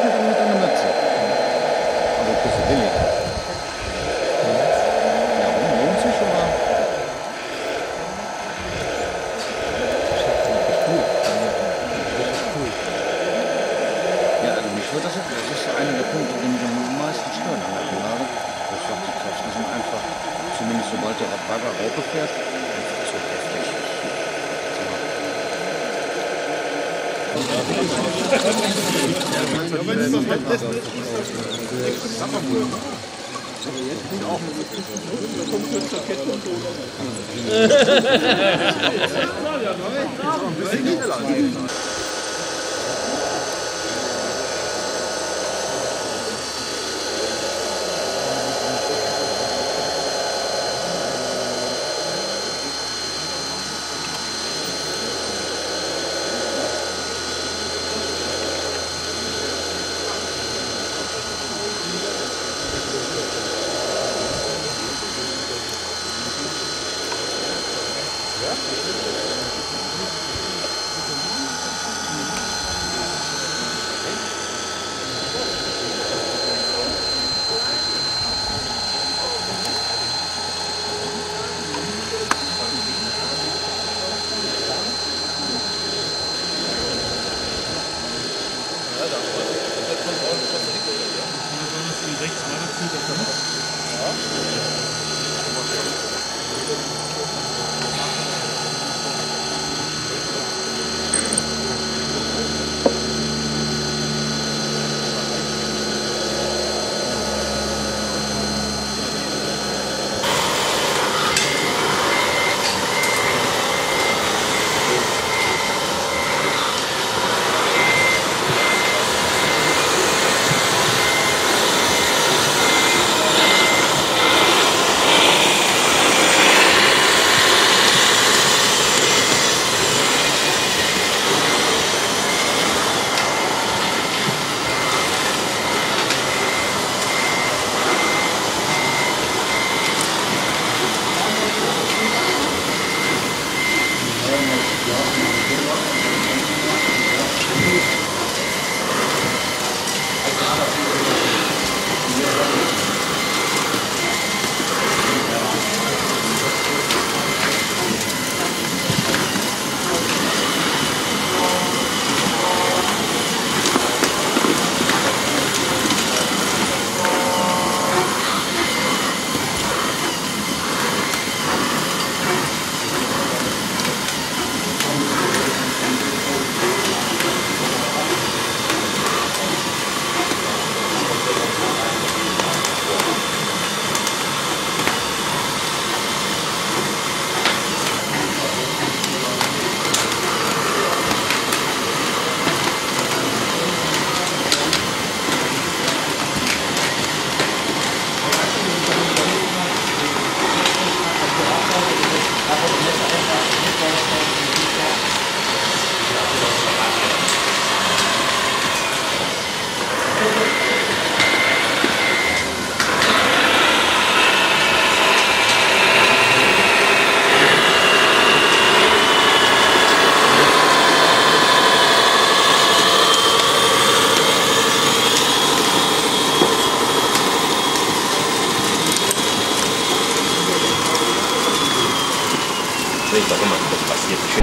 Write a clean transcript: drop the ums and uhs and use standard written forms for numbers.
was mit deiner Mütze? Also bist du billig? Ja, warum? Lohnt sich oder? Ja, also mich würde das ist einer der Punkte, die mich am meisten stören an der Anlage. Das sagt, die Kosten sind einfach, zumindest sobald der Bagger Auto fährt, einfach zu heftig. Warum das passiert.